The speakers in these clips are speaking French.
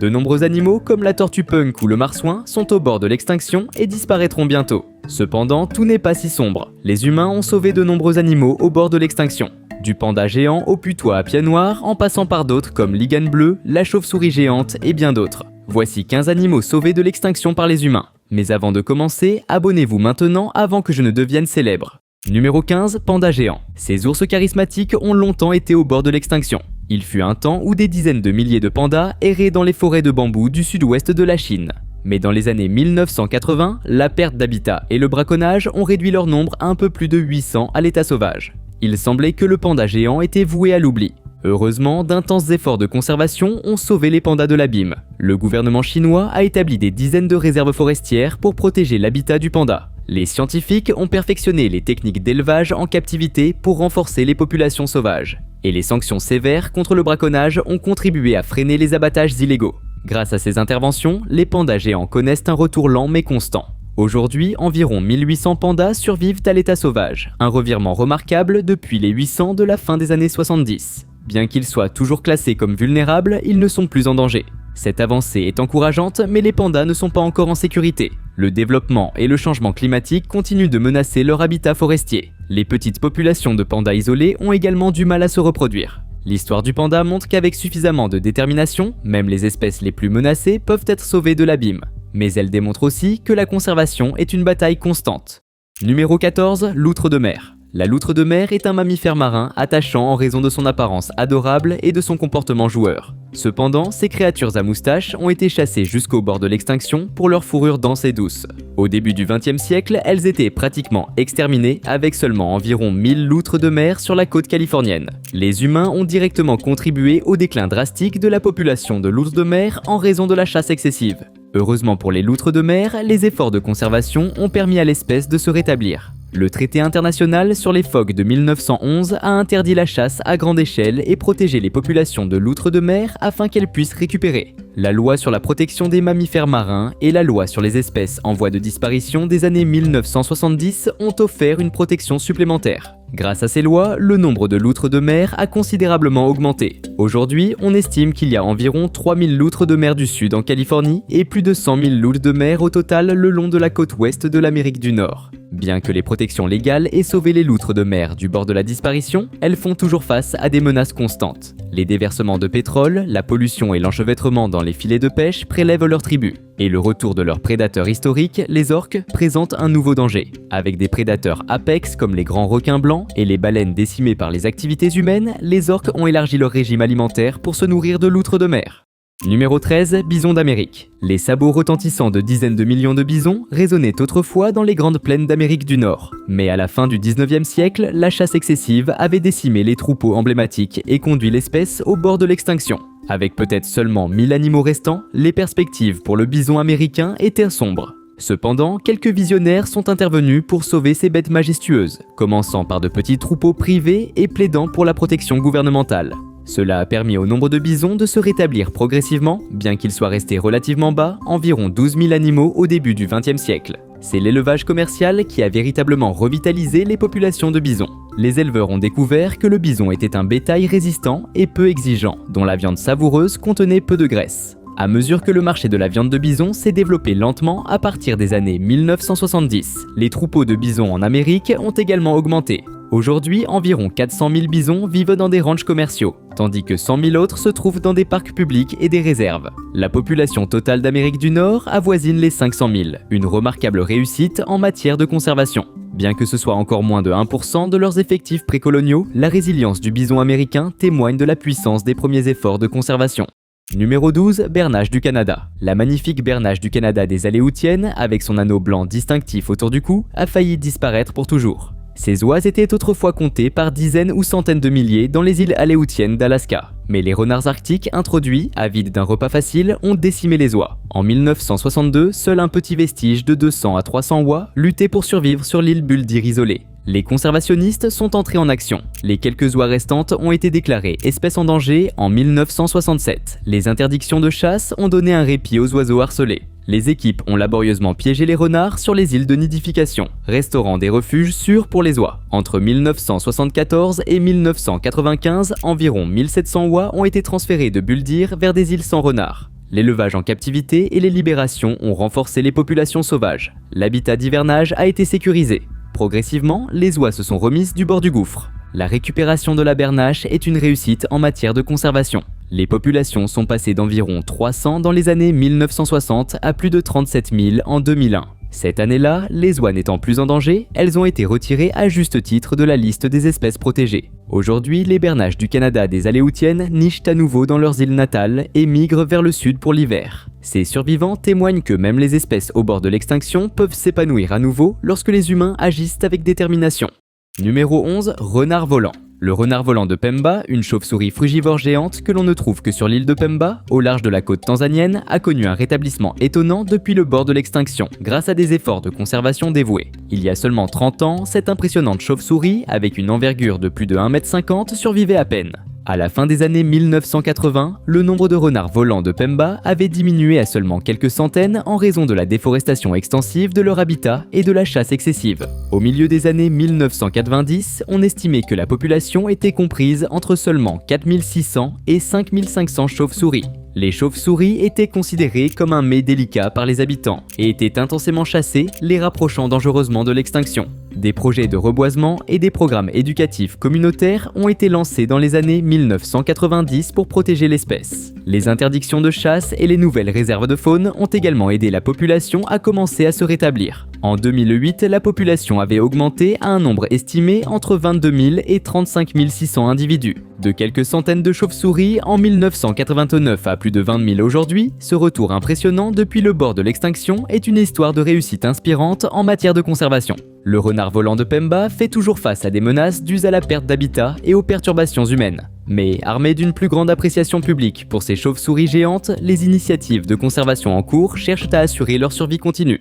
De nombreux animaux comme la tortue punk ou le marsouin sont au bord de l'extinction et disparaîtront bientôt. Cependant, tout n'est pas si sombre. Les humains ont sauvé de nombreux animaux au bord de l'extinction. Du panda géant au putois à pied noir, en passant par d'autres comme l'igane bleu, la chauve-souris géante et bien d'autres. Voici 15 animaux sauvés de l'extinction par les humains. Mais avant de commencer, abonnez-vous maintenant avant que je ne devienne célèbre. Numéro 15, panda géant. Ces ours charismatiques ont longtemps été au bord de l'extinction. Il fut un temps où des dizaines de milliers de pandas erraient dans les forêts de bambou du sud-ouest de la Chine. Mais dans les années 1980, la perte d'habitat et le braconnage ont réduit leur nombre à un peu plus de 800 à l'état sauvage. Il semblait que le panda géant était voué à l'oubli. Heureusement, d'intenses efforts de conservation ont sauvé les pandas de l'abîme. Le gouvernement chinois a établi des dizaines de réserves forestières pour protéger l'habitat du panda. Les scientifiques ont perfectionné les techniques d'élevage en captivité pour renforcer les populations sauvages. Et les sanctions sévères contre le braconnage ont contribué à freiner les abattages illégaux. Grâce à ces interventions, les pandas géants connaissent un retour lent mais constant. Aujourd'hui, environ 1800 pandas survivent à l'état sauvage, un revirement remarquable depuis les 800 de la fin des années 70. Bien qu'ils soient toujours classés comme vulnérables, ils ne sont plus en danger. Cette avancée est encourageante, mais les pandas ne sont pas encore en sécurité. Le développement et le changement climatique continuent de menacer leur habitat forestier. Les petites populations de pandas isolés ont également du mal à se reproduire. L'histoire du panda montre qu'avec suffisamment de détermination, même les espèces les plus menacées peuvent être sauvées de l'abîme. Mais elle démontre aussi que la conservation est une bataille constante. Numéro 14, loutre de mer. La loutre de mer est un mammifère marin attachant en raison de son apparence adorable et de son comportement joueur. Cependant, ces créatures à moustache ont été chassées jusqu'au bord de l'extinction pour leur fourrure dense et douce. Au début du XXe siècle, elles étaient pratiquement exterminées avec seulement environ 1000 loutres de mer sur la côte californienne. Les humains ont directement contribué au déclin drastique de la population de loutres de mer en raison de la chasse excessive. Heureusement pour les loutres de mer, les efforts de conservation ont permis à l'espèce de se rétablir. Le traité international sur les phoques de 1911 a interdit la chasse à grande échelle et protégé les populations de loutres de mer afin qu'elles puissent récupérer. La loi sur la protection des mammifères marins et la loi sur les espèces en voie de disparition des années 1970 ont offert une protection supplémentaire. Grâce à ces lois, le nombre de loutres de mer a considérablement augmenté. Aujourd'hui, on estime qu'il y a environ 3000 loutres de mer du Sud en Californie et plus de 100 000 loutres de mer au total le long de la côte ouest de l'Amérique du Nord. Bien que les protections légales aient sauvé les loutres de mer du bord de la disparition, elles font toujours face à des menaces constantes. Les déversements de pétrole, la pollution et l'enchevêtrement dans les filets de pêche prélèvent leur tribut. Et le retour de leurs prédateurs historiques, les orques, présente un nouveau danger. Avec des prédateurs apex comme les grands requins blancs et les baleines décimées par les activités humaines, les orques ont élargi leur régime alimentaire pour se nourrir de loutres de mer. Numéro 13, bisons d'Amérique. Les sabots retentissants de dizaines de millions de bisons résonnaient autrefois dans les grandes plaines d'Amérique du Nord. Mais à la fin du 19e siècle, la chasse excessive avait décimé les troupeaux emblématiques et conduit l'espèce au bord de l'extinction. Avec peut-être seulement 1000 animaux restants, les perspectives pour le bison américain étaient sombres. Cependant, quelques visionnaires sont intervenus pour sauver ces bêtes majestueuses, commençant par de petits troupeaux privés et plaidant pour la protection gouvernementale. Cela a permis au nombre de bisons de se rétablir progressivement, bien qu'il soit resté relativement bas, environ 12 000 animaux au début du XXe siècle. C'est l'élevage commercial qui a véritablement revitalisé les populations de bisons. Les éleveurs ont découvert que le bison était un bétail résistant et peu exigeant, dont la viande savoureuse contenait peu de graisse. À mesure que le marché de la viande de bison s'est développé lentement à partir des années 1970, les troupeaux de bisons en Amérique ont également augmenté. Aujourd'hui, environ 400 000 bisons vivent dans des ranchs commerciaux, tandis que 100 000 autres se trouvent dans des parcs publics et des réserves. La population totale d'Amérique du Nord avoisine les 500 000, une remarquable réussite en matière de conservation. Bien que ce soit encore moins de 1% de leurs effectifs précoloniaux, la résilience du bison américain témoigne de la puissance des premiers efforts de conservation. Numéro 12, Bernache du Canada. La magnifique bernache du Canada des Aléoutiennes, avec son anneau blanc distinctif autour du cou, a failli disparaître pour toujours. Ces oies étaient autrefois comptées par dizaines ou centaines de milliers dans les îles aléoutiennes d'Alaska. Mais les renards arctiques introduits, avides d'un repas facile, ont décimé les oies. En 1962, seul un petit vestige de 200 à 300 oies luttait pour survivre sur l'île Buldir isolée. Les conservationnistes sont entrés en action. Les quelques oies restantes ont été déclarées espèces en danger en 1967. Les interdictions de chasse ont donné un répit aux oiseaux harcelés. Les équipes ont laborieusement piégé les renards sur les îles de nidification, restaurant des refuges sûrs pour les oies. Entre 1974 et 1995, environ 1700 oies ont été transférées de Buldir vers des îles sans renards. L'élevage en captivité et les libérations ont renforcé les populations sauvages. L'habitat d'hivernage a été sécurisé. Progressivement, les oies se sont remises du bord du gouffre. La récupération de la bernache est une réussite en matière de conservation. Les populations sont passées d'environ 300 dans les années 1960 à plus de 37 000 en 2001. Cette année-là, les oies n'étant plus en danger, elles ont été retirées à juste titre de la liste des espèces protégées. Aujourd'hui, les bernaches du Canada des Aléoutiennes nichent à nouveau dans leurs îles natales et migrent vers le sud pour l'hiver. Ces survivants témoignent que même les espèces au bord de l'extinction peuvent s'épanouir à nouveau lorsque les humains agissent avec détermination. Numéro 11, renard volant. Le renard volant de Pemba, une chauve-souris frugivore géante que l'on ne trouve que sur l'île de Pemba, au large de la côte tanzanienne, a connu un rétablissement étonnant depuis le bord de l'extinction, grâce à des efforts de conservation dévoués. Il y a seulement 30 ans, cette impressionnante chauve-souris, avec une envergure de plus de 1,50 m, survivait à peine. À la fin des années 1980, le nombre de renards volants de Pemba avait diminué à seulement quelques centaines en raison de la déforestation extensive de leur habitat et de la chasse excessive. Au milieu des années 1990, on estimait que la population était comprise entre seulement 4600 et 5500 chauves-souris. Les chauves-souris étaient considérées comme un mets délicat par les habitants et étaient intensément chassées, les rapprochant dangereusement de l'extinction. Des projets de reboisement et des programmes éducatifs communautaires ont été lancés dans les années 1990 pour protéger l'espèce. Les interdictions de chasse et les nouvelles réserves de faune ont également aidé la population à commencer à se rétablir. En 2008, la population avait augmenté à un nombre estimé entre 22 000 et 35 600 individus. De quelques centaines de chauves-souris en 1989 à plus de 20 000 aujourd'hui, ce retour impressionnant depuis le bord de l'extinction est une histoire de réussite inspirante en matière de conservation. Le renard volant de Pemba fait toujours face à des menaces dues à la perte d'habitat et aux perturbations humaines. Mais armés d'une plus grande appréciation publique pour ces chauves-souris géantes, les initiatives de conservation en cours cherchent à assurer leur survie continue.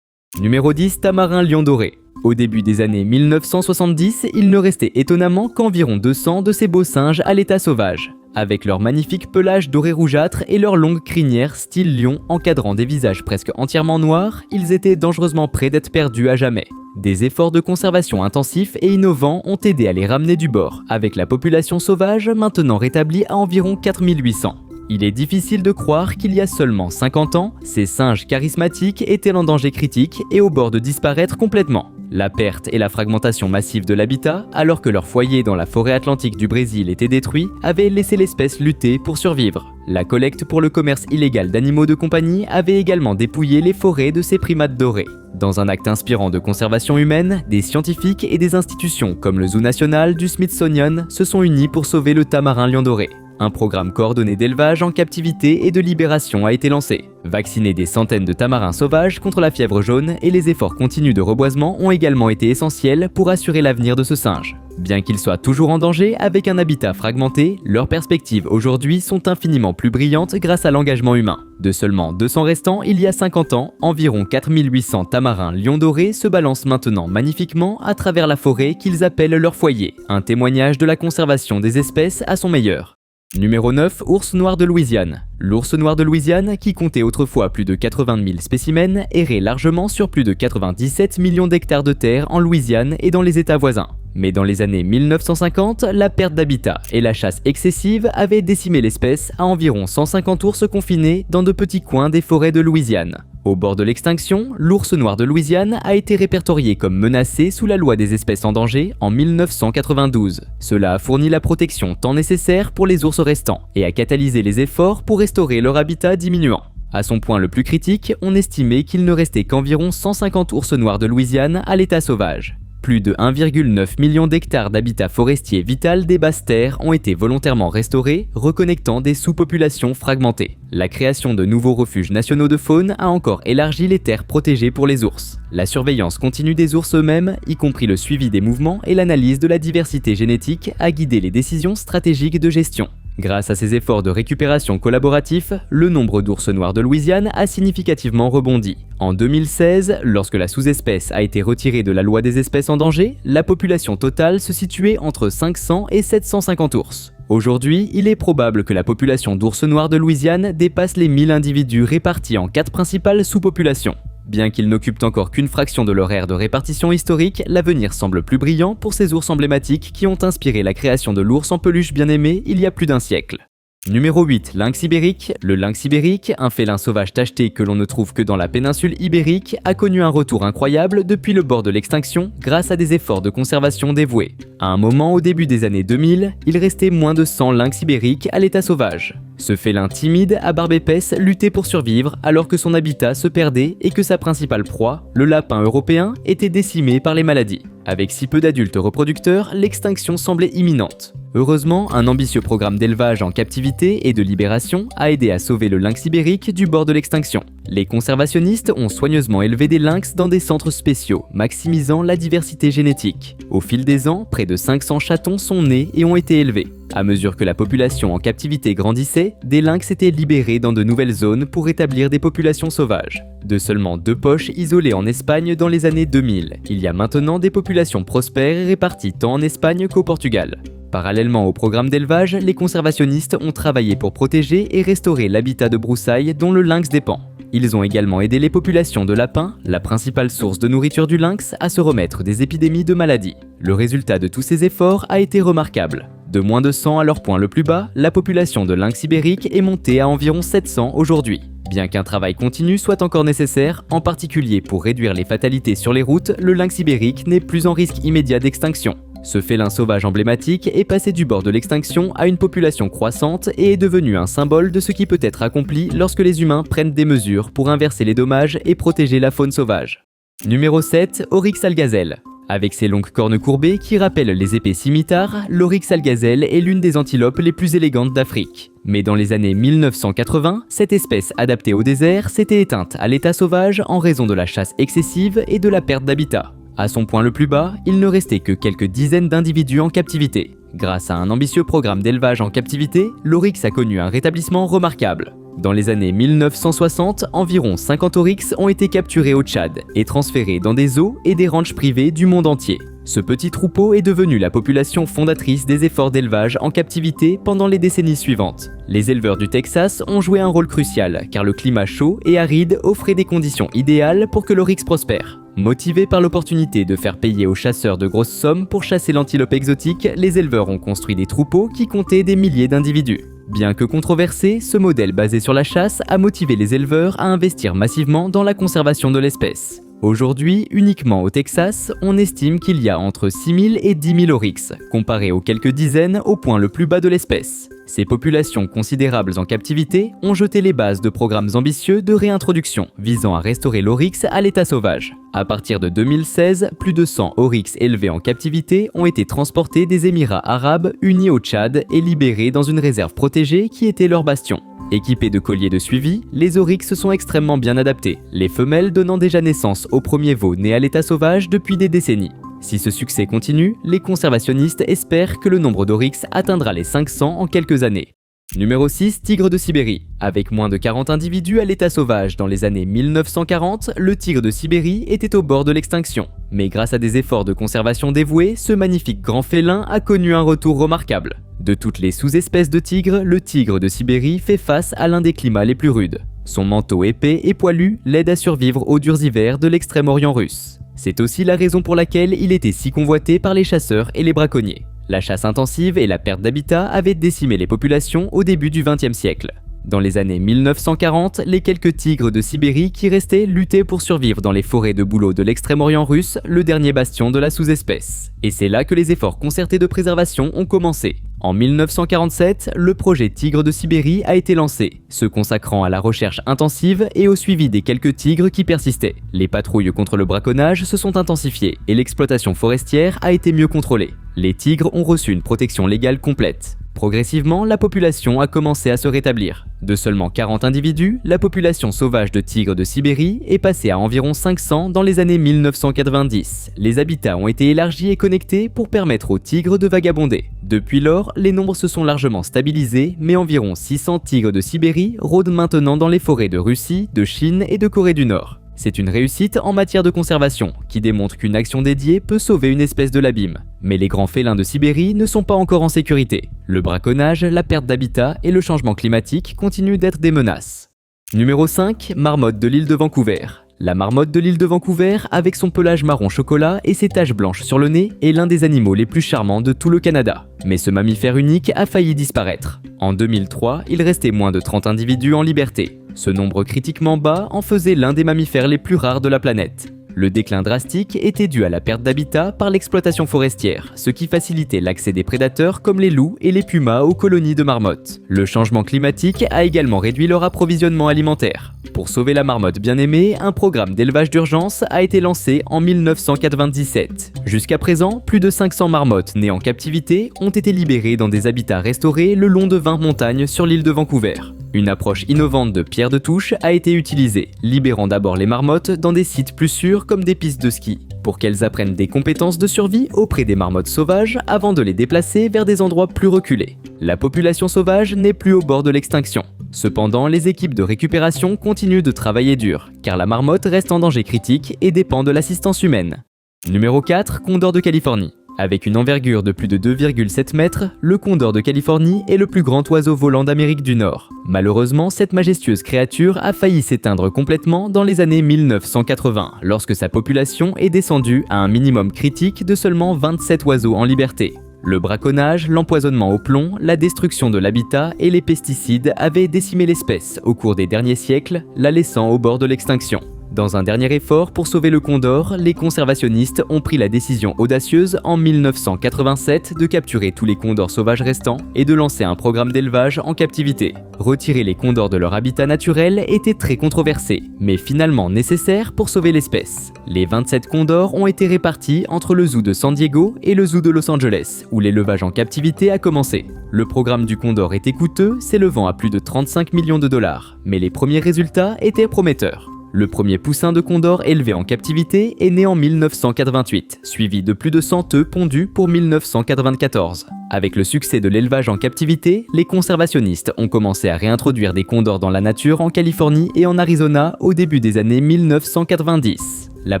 Numéro 10, tamarin lion doré. Au début des années 1970, il ne restait étonnamment qu'environ 200 de ces beaux singes à l'état sauvage. Avec leur magnifique pelage doré rougeâtre et leurs longues crinières style lion encadrant des visages presque entièrement noirs, ils étaient dangereusement près d'être perdus à jamais. Des efforts de conservation intensifs et innovants ont aidé à les ramener du bord, avec la population sauvage maintenant rétablie à environ 4800. Il est difficile de croire qu'il y a seulement 50 ans, ces singes charismatiques étaient en danger critique et au bord de disparaître complètement. La perte et la fragmentation massive de l'habitat, alors que leur foyer dans la forêt atlantique du Brésil était détruit, avaient laissé l'espèce lutter pour survivre. La collecte pour le commerce illégal d'animaux de compagnie avait également dépouillé les forêts de ces primates dorés. Dans un acte inspirant de conservation humaine, des scientifiques et des institutions comme le Zoo national du Smithsonian se sont unis pour sauver le tamarin lion doré. Un programme coordonné d'élevage en captivité et de libération a été lancé. Vacciner des centaines de tamarins sauvages contre la fièvre jaune et les efforts continus de reboisement ont également été essentiels pour assurer l'avenir de ce singe. Bien qu'ils soient toujours en danger avec un habitat fragmenté, leurs perspectives aujourd'hui sont infiniment plus brillantes grâce à l'engagement humain. De seulement 200 restants il y a 50 ans, environ 4800 tamarins lions dorés se balancent maintenant magnifiquement à travers la forêt qu'ils appellent leur foyer, un témoignage de la conservation des espèces à son meilleur. Numéro 9, ours noir de Louisiane. L'ours noir de Louisiane, qui comptait autrefois plus de 80 000 spécimens, errait largement sur plus de 97 millions d'hectares de terre en Louisiane et dans les États voisins. Mais dans les années 1950, la perte d'habitat et la chasse excessive avaient décimé l'espèce à environ 150 ours confinés dans de petits coins des forêts de Louisiane. Au bord de l'extinction, l'ours noir de Louisiane a été répertorié comme menacé sous la loi des espèces en danger en 1992. Cela a fourni la protection tant nécessaire pour les ours restants et a catalysé les efforts pour restaurer leur habitat diminuant. À son point le plus critique, on estimait qu'il ne restait qu'environ 150 ours noirs de Louisiane à l'état sauvage. Plus de 1,9 million d'hectares d'habitat forestier vital des basses terres ont été volontairement restaurés, reconnectant des sous-populations fragmentées. La création de nouveaux refuges nationaux de faune a encore élargi les terres protégées pour les ours. La surveillance continue des ours eux-mêmes, y compris le suivi des mouvements et l'analyse de la diversité génétique, a guidé les décisions stratégiques de gestion. Grâce à ces efforts de récupération collaboratifs, le nombre d'ours noirs de Louisiane a significativement rebondi. En 2016, lorsque la sous-espèce a été retirée de la loi des espèces en danger, la population totale se situait entre 500 et 750 ours. Aujourd'hui, il est probable que la population d'ours noirs de Louisiane dépasse les 1000 individus répartis en 4 principales sous-populations. Bien qu'ils n'occupent encore qu'une fraction de leur aire de répartition historique, l'avenir semble plus brillant pour ces ours emblématiques qui ont inspiré la création de l'ours en peluche bien aimé il y a plus d'un siècle. Numéro 8, lynx ibérique. Le lynx ibérique, un félin sauvage tacheté que l'on ne trouve que dans la péninsule ibérique, a connu un retour incroyable depuis le bord de l'extinction grâce à des efforts de conservation dévoués. À un moment au début des années 2000, il restait moins de 100 lynx ibériques à l'état sauvage. Ce félin timide à barbe épaisse luttait pour survivre alors que son habitat se perdait et que sa principale proie, le lapin européen, était décimé par les maladies. Avec si peu d'adultes reproducteurs, l'extinction semblait imminente. Heureusement, un ambitieux programme d'élevage en captivité et de libération a aidé à sauver le lynx ibérique du bord de l'extinction. Les conservationnistes ont soigneusement élevé des lynx dans des centres spéciaux, maximisant la diversité génétique. Au fil des ans, près de 500 chatons sont nés et ont été élevés. À mesure que la population en captivité grandissait, des lynx étaient libérés dans de nouvelles zones pour établir des populations sauvages. De seulement 2 poches isolées en Espagne dans les années 2000, il y a maintenant des populations prospères réparties tant en Espagne qu'au Portugal. Parallèlement au programme d'élevage, les conservationnistes ont travaillé pour protéger et restaurer l'habitat de broussailles dont le lynx dépend. Ils ont également aidé les populations de lapins, la principale source de nourriture du lynx, à se remettre des épidémies de maladies. Le résultat de tous ces efforts a été remarquable. De moins de 100 à leur point le plus bas, la population de lynx ibérique est montée à environ 700 aujourd'hui. Bien qu'un travail continu soit encore nécessaire, en particulier pour réduire les fatalités sur les routes, le lynx ibérique n'est plus en risque immédiat d'extinction. Ce félin sauvage emblématique est passé du bord de l'extinction à une population croissante et est devenu un symbole de ce qui peut être accompli lorsque les humains prennent des mesures pour inverser les dommages et protéger la faune sauvage. Numéro 7, Oryx algazelle. Avec ses longues cornes courbées qui rappellent les épées scimitars, l'Oryx algazelle est l'une des antilopes les plus élégantes d'Afrique. Mais dans les années 1980, cette espèce adaptée au désert s'était éteinte à l'état sauvage en raison de la chasse excessive et de la perte d'habitat. À son point le plus bas, il ne restait que quelques dizaines d'individus en captivité. Grâce à un ambitieux programme d'élevage en captivité, l'oryx a connu un rétablissement remarquable. Dans les années 1960, environ 50 oryx ont été capturés au Tchad et transférés dans des zoos et des ranchs privés du monde entier. Ce petit troupeau est devenu la population fondatrice des efforts d'élevage en captivité pendant les décennies suivantes. Les éleveurs du Texas ont joué un rôle crucial car le climat chaud et aride offrait des conditions idéales pour que l'oryx prospère. Motivés par l'opportunité de faire payer aux chasseurs de grosses sommes pour chasser l'antilope exotique, les éleveurs ont construit des troupeaux qui comptaient des milliers d'individus. Bien que controversé, ce modèle basé sur la chasse a motivé les éleveurs à investir massivement dans la conservation de l'espèce. Aujourd'hui, uniquement au Texas, on estime qu'il y a entre 6 000 et 10 000 oryx, comparé aux quelques dizaines au point le plus bas de l'espèce. Ces populations considérables en captivité ont jeté les bases de programmes ambitieux de réintroduction visant à restaurer l'oryx à l'état sauvage. À partir de 2016, plus de 100 oryx élevés en captivité ont été transportés des Émirats arabes unis au Tchad et libérés dans une réserve protégée qui était leur bastion. Équipés de colliers de suivi, les oryx sont extrêmement bien adaptés, les femelles donnant déjà naissance aux premiers veaux nés à l'état sauvage depuis des décennies. Si ce succès continue, les conservationnistes espèrent que le nombre d'oryx atteindra les 500 en quelques années. Numéro 6, tigre de Sibérie. Avec moins de 40 individus à l'état sauvage dans les années 1940, le tigre de Sibérie était au bord de l'extinction. Mais grâce à des efforts de conservation dévoués, ce magnifique grand félin a connu un retour remarquable. De toutes les sous-espèces de tigres, le tigre de Sibérie fait face à l'un des climats les plus rudes. Son manteau épais et poilu l'aide à survivre aux durs hivers de l'extrême-orient russe. C'est aussi la raison pour laquelle il était si convoité par les chasseurs et les braconniers. La chasse intensive et la perte d'habitat avaient décimé les populations au début du XXe siècle. Dans les années 1940, les quelques tigres de Sibérie qui restaient luttaient pour survivre dans les forêts de bouleaux de l'extrême-orient russe, le dernier bastion de la sous-espèce. Et c'est là que les efforts concertés de préservation ont commencé. En 1947, le projet Tigre de Sibérie a été lancé, se consacrant à la recherche intensive et au suivi des quelques tigres qui persistaient. Les patrouilles contre le braconnage se sont intensifiées et l'exploitation forestière a été mieux contrôlée. Les tigres ont reçu une protection légale complète. Progressivement, la population a commencé à se rétablir. De seulement 40 individus, la population sauvage de tigres de Sibérie est passée à environ 500 dans les années 1990. Les habitats ont été élargis et connectés pour permettre aux tigres de vagabonder. Depuis lors, les nombres se sont largement stabilisés, mais environ 600 tigres de Sibérie rôdent maintenant dans les forêts de Russie, de Chine et de Corée du Nord. C'est une réussite en matière de conservation, qui démontre qu'une action dédiée peut sauver une espèce de l'abîme. Mais les grands félins de Sibérie ne sont pas encore en sécurité. Le braconnage, la perte d'habitat et le changement climatique continuent d'être des menaces. Numéro 5, marmotte de l'île de Vancouver. La marmotte de l'île de Vancouver, avec son pelage marron chocolat et ses taches blanches sur le nez, est l'un des animaux les plus charmants de tout le Canada. Mais ce mammifère unique a failli disparaître. En 2003, il restait moins de 30 individus en liberté. Ce nombre critiquement bas en faisait l'un des mammifères les plus rares de la planète. Le déclin drastique était dû à la perte d'habitat par l'exploitation forestière, ce qui facilitait l'accès des prédateurs comme les loups et les pumas aux colonies de marmottes. Le changement climatique a également réduit leur approvisionnement alimentaire. Pour sauver la marmotte bien-aimée, un programme d'élevage d'urgence a été lancé en 1997. Jusqu'à présent, plus de 500 marmottes nées en captivité ont été libérées dans des habitats restaurés le long de 20 montagnes sur l'île de Vancouver. Une approche innovante de pierre de touche a été utilisée, libérant d'abord les marmottes dans des sites plus sûrs comme des pistes de ski, pour qu'elles apprennent des compétences de survie auprès des marmottes sauvages avant de les déplacer vers des endroits plus reculés. La population sauvage n'est plus au bord de l'extinction. Cependant, les équipes de récupération continuent de travailler dur, car la marmotte reste en danger critique et dépend de l'assistance humaine. Numéro 4, Condor de Californie. Avec une envergure de plus de 2,7 mètres, le condor de Californie est le plus grand oiseau volant d'Amérique du Nord. Malheureusement, cette majestueuse créature a failli s'éteindre complètement dans les années 1980, lorsque sa population est descendue à un minimum critique de seulement 27 oiseaux en liberté. Le braconnage, l'empoisonnement au plomb, la destruction de l'habitat et les pesticides avaient décimé l'espèce au cours des derniers siècles, la laissant au bord de l'extinction. Dans un dernier effort pour sauver le condor, les conservationnistes ont pris la décision audacieuse en 1987 de capturer tous les condors sauvages restants et de lancer un programme d'élevage en captivité. Retirer les condors de leur habitat naturel était très controversé, mais finalement nécessaire pour sauver l'espèce. Les 27 condors ont été répartis entre le zoo de San Diego et le zoo de Los Angeles, où l'élevage en captivité a commencé. Le programme du condor était coûteux, s'élevant à plus de 35 millions de dollars, mais les premiers résultats étaient prometteurs. Le premier poussin de condor élevé en captivité est né en 1988, suivi de plus de 100 œufs pondus pour 1994. Avec le succès de l'élevage en captivité, les conservationnistes ont commencé à réintroduire des condors dans la nature en Californie et en Arizona au début des années 1990. La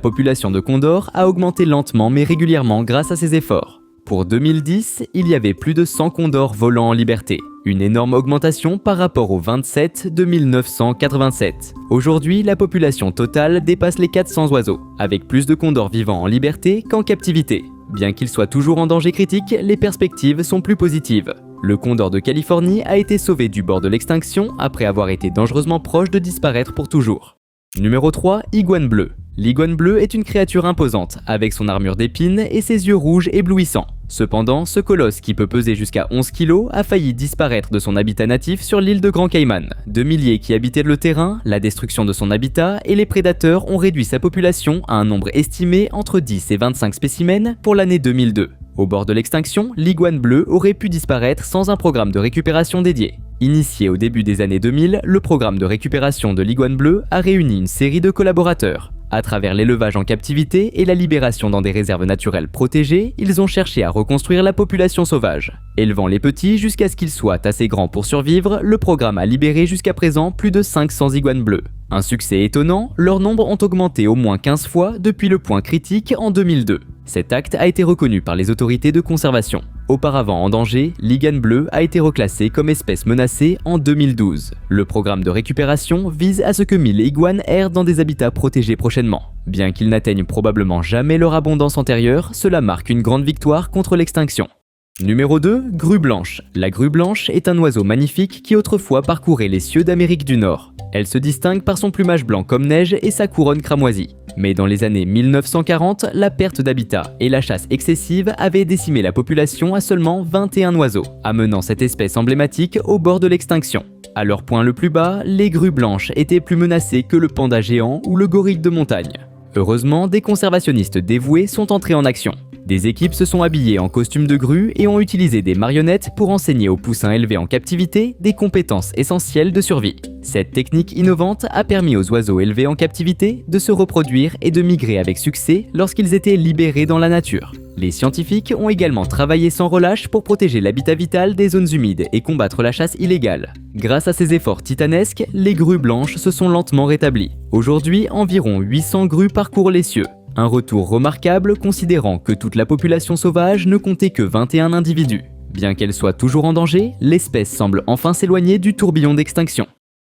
population de condors a augmenté lentement mais régulièrement grâce à ces efforts. Pour 2010, il y avait plus de 100 condors volant en liberté, une énorme augmentation par rapport aux 27 de 1987. Aujourd'hui, la population totale dépasse les 400 oiseaux, avec plus de condors vivant en liberté qu'en captivité. Bien qu'ils soient toujours en danger critique, les perspectives sont plus positives. Le condor de Californie a été sauvé du bord de l'extinction après avoir été dangereusement proche de disparaître pour toujours. Numéro 3, iguane bleue. L'iguane bleue est une créature imposante, avec son armure d'épines et ses yeux rouges éblouissants. Cependant, ce colosse qui peut peser jusqu'à 11 kg a failli disparaître de son habitat natif sur l'île de Grand Cayman. De milliers qui habitaient le terrain, la destruction de son habitat et les prédateurs ont réduit sa population à un nombre estimé entre 10 et 25 spécimens pour l'année 2002. Au bord de l'extinction, l'iguane bleue aurait pu disparaître sans un programme de récupération dédié. Initié au début des années 2000, le programme de récupération de l'iguane bleue a réuni une série de collaborateurs. À travers l'élevage en captivité et la libération dans des réserves naturelles protégées, ils ont cherché à reconstruire la population sauvage. Élevant les petits jusqu'à ce qu'ils soient assez grands pour survivre, le programme a libéré jusqu'à présent plus de 500 iguanes bleues. Un succès étonnant, leurs nombres ont augmenté au moins 15 fois depuis le point critique en 2002. Cet acte a été reconnu par les autorités de conservation. Auparavant en danger, l'iguane bleue a été reclassée comme espèce menacée en 2012. Le programme de récupération vise à ce que 1000 iguanes errent dans des habitats protégés prochainement. Bien qu'ils n'atteignent probablement jamais leur abondance antérieure, cela marque une grande victoire contre l'extinction. Numéro 2, grue blanche. La grue blanche est un oiseau magnifique qui autrefois parcourait les cieux d'Amérique du Nord. Elle se distingue par son plumage blanc comme neige et sa couronne cramoisie. Mais dans les années 1940, la perte d'habitat et la chasse excessive avaient décimé la population à seulement 21 oiseaux, amenant cette espèce emblématique au bord de l'extinction. À leur point le plus bas, les grues blanches étaient plus menacées que le panda géant ou le gorille de montagne. Heureusement, des conservationnistes dévoués sont entrés en action. Des équipes se sont habillées en costumes de grue et ont utilisé des marionnettes pour enseigner aux poussins élevés en captivité des compétences essentielles de survie. Cette technique innovante a permis aux oiseaux élevés en captivité de se reproduire et de migrer avec succès lorsqu'ils étaient libérés dans la nature. Les scientifiques ont également travaillé sans relâche pour protéger l'habitat vital des zones humides et combattre la chasse illégale. Grâce à ces efforts titanesques, les grues blanches se sont lentement rétablies. Aujourd'hui, environ 800 grues parcourent les cieux. Un retour remarquable considérant que toute la population sauvage ne comptait que 21 individus. Bien qu'elle soit toujours en danger, l'espèce semble enfin s'éloigner du tourbillon d'extinction.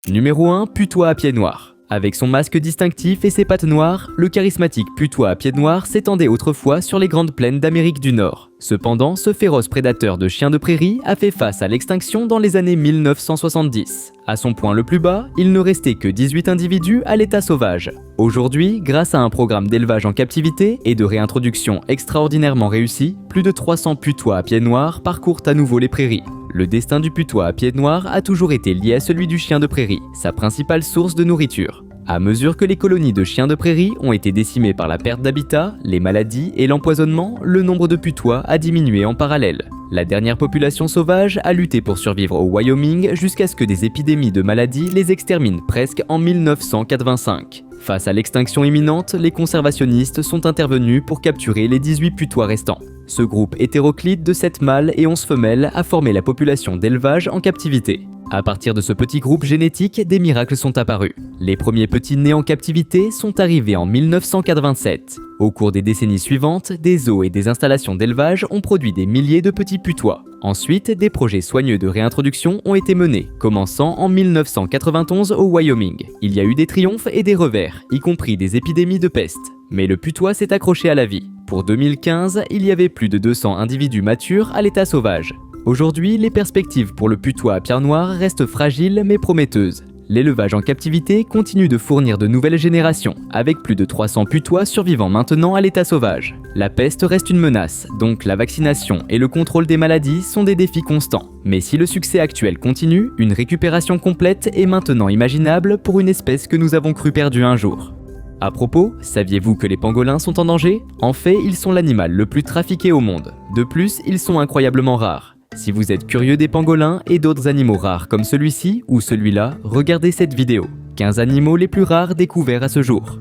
Numéro 1, putois à pieds noirs. Avec son masque distinctif et ses pattes noires, le charismatique putois à pieds noirs s'étendait autrefois sur les grandes plaines d'Amérique du Nord. Cependant, ce féroce prédateur de chiens de prairie a fait face à l'extinction dans les années 1970. À son point le plus bas, il ne restait que 18 individus à l'état sauvage. Aujourd'hui, grâce à un programme d'élevage en captivité et de réintroduction extraordinairement réussi, plus de 300 putois à pieds noirs parcourent à nouveau les prairies. Le destin du putois à pieds noirs a toujours été lié à celui du chien de prairie, sa principale source de nourriture. À mesure que les colonies de chiens de prairie ont été décimées par la perte d'habitat, les maladies et l'empoisonnement, le nombre de putois a diminué en parallèle. La dernière population sauvage a lutté pour survivre au Wyoming jusqu'à ce que des épidémies de maladies les exterminent presque en 1985. Face à l'extinction imminente, les conservationnistes sont intervenus pour capturer les 18 putois restants. Ce groupe hétéroclite de 7 mâles et 11 femelles a formé la population d'élevage en captivité. À partir de ce petit groupe génétique, des miracles sont apparus. Les premiers petits nés en captivité sont arrivés en 1987. Au cours des décennies suivantes, des zoos et des installations d'élevage ont produit des milliers de petits putois. Ensuite, des projets soigneux de réintroduction ont été menés, commençant en 1991 au Wyoming. Il y a eu des triomphes et des revers, y compris des épidémies de peste. Mais le putois s'est accroché à la vie. Pour 2015, il y avait plus de 200 individus matures à l'état sauvage. Aujourd'hui, les perspectives pour le putois à pierre noire restent fragiles mais prometteuses. L'élevage en captivité continue de fournir de nouvelles générations, avec plus de 300 putois survivant maintenant à l'état sauvage. La peste reste une menace, donc la vaccination et le contrôle des maladies sont des défis constants. Mais si le succès actuel continue, une récupération complète est maintenant imaginable pour une espèce que nous avons cru perdue un jour. À propos, saviez-vous que les pangolins sont en danger? En fait, ils sont l'animal le plus trafiqué au monde. De plus, ils sont incroyablement rares. Si vous êtes curieux des pangolins et d'autres animaux rares comme celui-ci ou celui-là, regardez cette vidéo. 15 animaux les plus rares découverts à ce jour.